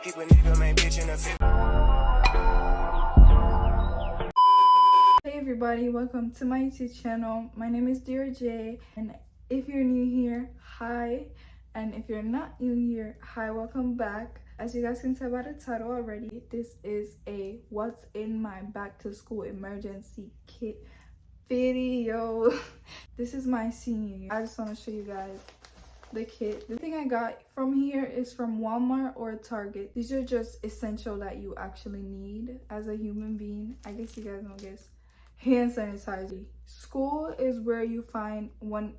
Hey everybody, welcome to my YouTube channel. My name is Dear J, and if you're new here, hi, and if you're not new here, hi, welcome back. As you guys can tell by the title already, this is a what's in my back to school emergency kit video. This is my senior year. I just want to show you guys the kit. The thing I got from here is from Walmart or Target. These are just essential that you actually need as a human being. I guess you guys know this. Hand sanitizer. School is where you find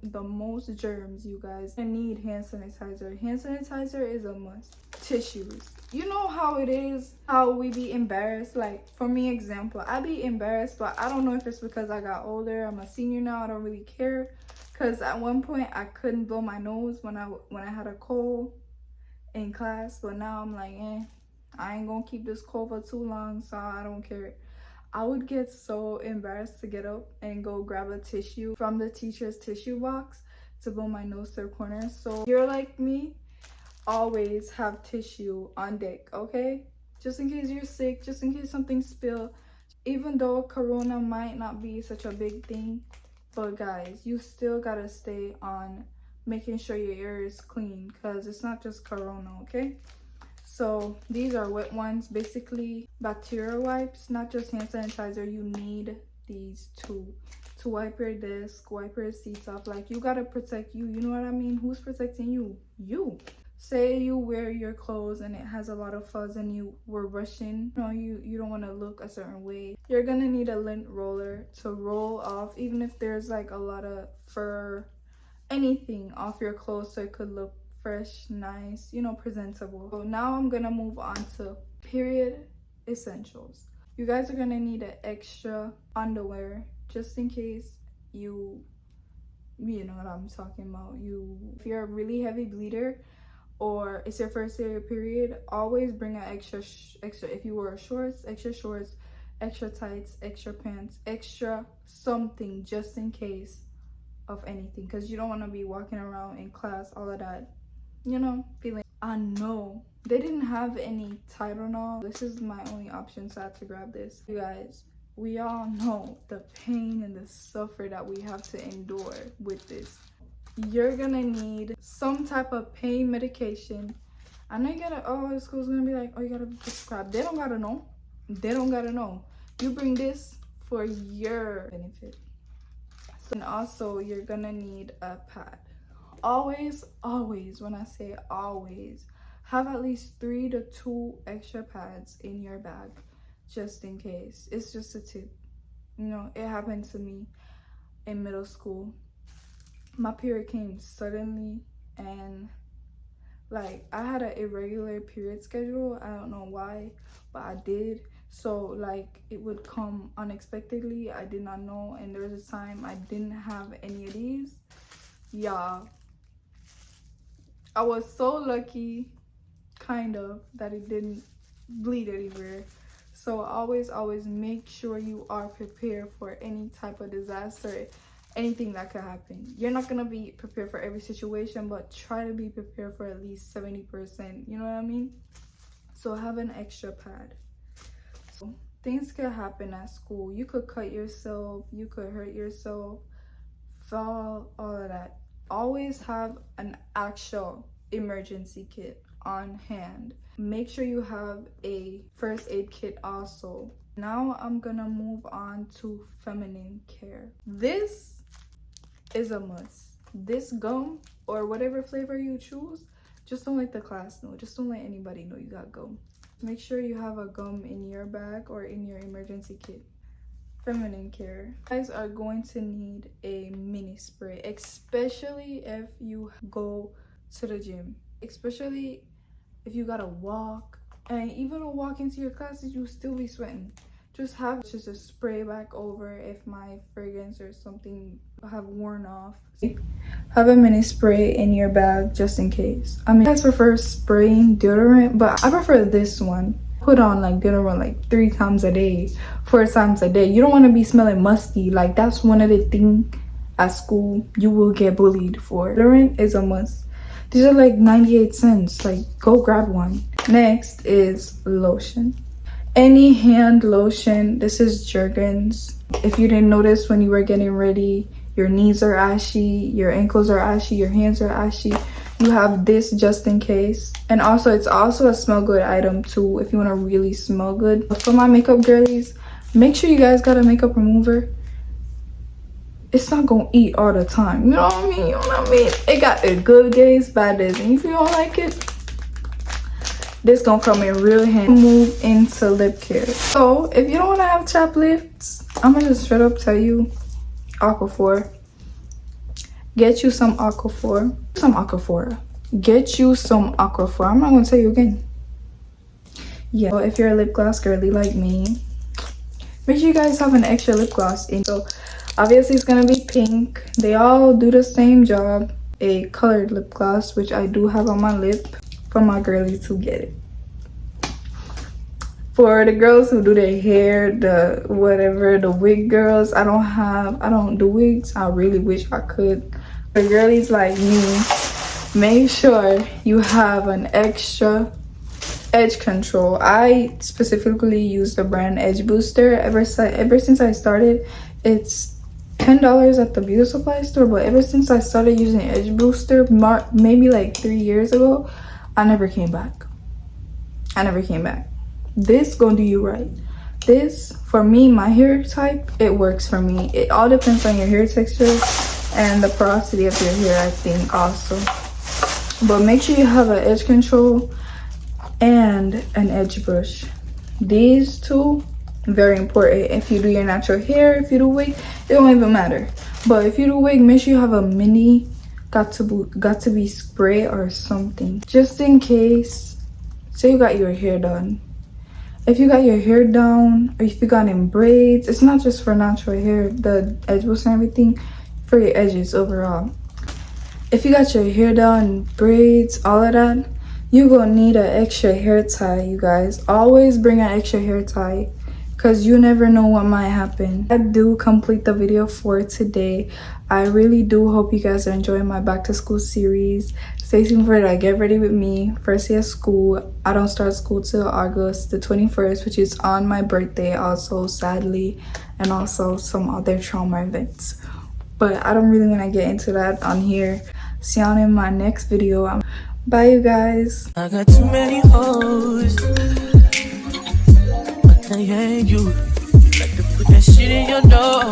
the most germs, you guys. I need hand sanitizer. Hand sanitizer is a must. Tissues. You know how it is, how we be embarrassed. Like for me, example, I be embarrassed, but I don't know if it's because I got older. I'm a senior now. I don't really care. Cause at one point I couldn't blow my nose when I had a cold in class, but now I'm like, I ain't gonna keep this cold for too long, so I don't care. I would get so embarrassed to get up and go grab a tissue from the teacher's tissue box to blow my nose to the corner. So if you're like me, always have tissue on deck, okay? Just in case you're sick, just in case something spilled. Even though corona might not be such a big thing, but guys, you still gotta stay on making sure your ear is clean, because it's not just corona, okay? So these are wet ones, basically bacterial wipes, not just hand sanitizer. You need these two to wipe your desk, wipe your seats off. Like, you gotta protect you, you know what I mean? Who's protecting you? You. Say you wear your clothes and it has a lot of fuzz and you were rushing, you don't want to look a certain way. You're gonna need a lint roller to roll off, even if there's like a lot of fur, anything off your clothes, so it could look fresh, nice, presentable. So now I'm gonna move on to period essentials. You guys are gonna need an extra underwear just in case you know what I'm talking about. If you're a really heavy bleeder or it's your first day of your period, always bring an extra if you wear shorts, extra tights, extra pants, extra something just in case of anything, because you don't want to be walking around in class all of that, feeling. I know they didn't have any Tylenol. This is my only option, so I had to grab this. You guys, we all know the pain and the suffer that we have to endure with this. You're gonna need some type of pain medication. I know you gotta, the school's gonna be like, oh, you gotta prescribe. They don't gotta know. You bring this for your benefit. And also, you're gonna need a pad. Always, when I say always, have at least 3 to 2 extra pads in your bag, just in case. It's just a tip. It happened to me in middle school. My period came suddenly, and like I had an irregular period schedule. I don't know why, but I did. So like it would come unexpectedly. I did not know, and there was a time I didn't have any of these. Yeah, I was so lucky, kind of, that it didn't bleed anywhere. So always make sure you are prepared for any type of disaster, anything that could happen. You're not gonna be prepared for every situation, but try to be prepared for at least 70%, you know what I mean? So have an extra pad. So things could happen at school. You could cut yourself, you could hurt yourself, fall, all of that. Always have an actual emergency kit on hand. Make sure you have a first aid kit also. Now I'm gonna move on to feminine care. This is a must. This gum, or whatever flavor you choose, just don't let the class know. Just don't let anybody know you got gum. Make sure you have a gum in your bag or in your emergency kit. Feminine care. You guys are going to need a mini spray, especially if you go to the gym. Especially if you gotta walk, and even when walk into your classes, you still be sweating. Just have a spray back over if my fragrance or something have worn off. Have a mini spray in your bag just in case. I mean, I prefer spraying deodorant, but I prefer this one. Put on like deodorant like 3 times a day, 4 times a day. You don't want to be smelling musty. Like, that's one of the things at school you will get bullied for. Deodorant is a must. These are like 98 cents. Like, go grab one. Next is lotion. Any hand lotion. This is Jergens. If you didn't notice when you were getting ready, your knees are ashy, your ankles are ashy, your hands are ashy, you have this just in case. And also, it's also a smell good item too if you want to really smell good. For my makeup girlies, make sure you guys got a makeup remover. It's not gonna eat all the time, you know what I mean? You know what I mean? It got the good days, bad days, and if you don't like it, this gonna come in real handy. Move into lip care. So if you don't want to have chapped lips, I'm gonna just straight up tell you, Aquaphor. Get you some Aquaphor. Get you some Aquaphor. I'm not gonna tell you again. Yeah, so if you're a lip gloss girly like me, make sure you guys have an extra lip gloss in. So obviously it's gonna be pink. They all do the same job. A colored lip gloss, which I do have on my lip, for my girlies who get it. For the girls who do their hair, the whatever, the wig girls, I don't do wigs. I really wish I could. For girlies like me, make sure you have an extra edge control. I specifically use the brand Edge Booster. Ever since I started, it's $10 at the beauty supply store, but ever since I started using Edge Booster, maybe like 3 years ago, I never came back. This gonna do you right. This, for me, my hair type, it works for me. It all depends on your hair texture and the porosity of your hair, I think, also. But make sure you have an edge control and an edge brush. These two, very important. If you do your natural hair, if you do wig, it don't even matter. But if you do wig, make sure you have a mini got to be spray or something, just in case. Say you got your hair done. If you got your hair down, or if you got in braids, it's not just for natural hair, the edge booster and everything, for your edges overall. If you got your hair down, braids, all of that, you gonna need an extra hair tie, you guys. Always bring an extra hair tie, because you never know what might happen. I do complete the video for today. I really do hope you guys are enjoying my back to school series. Stay tuned for that. Get ready with me. First day of school. I don't start school till August the 21st, which is on my birthday also, sadly, and also some other trauma events. But I don't really want to get into that on here. See y'all in my next video. Bye, you guys. I got too many hoes. But I ain't you. You like to put that shit in your nose.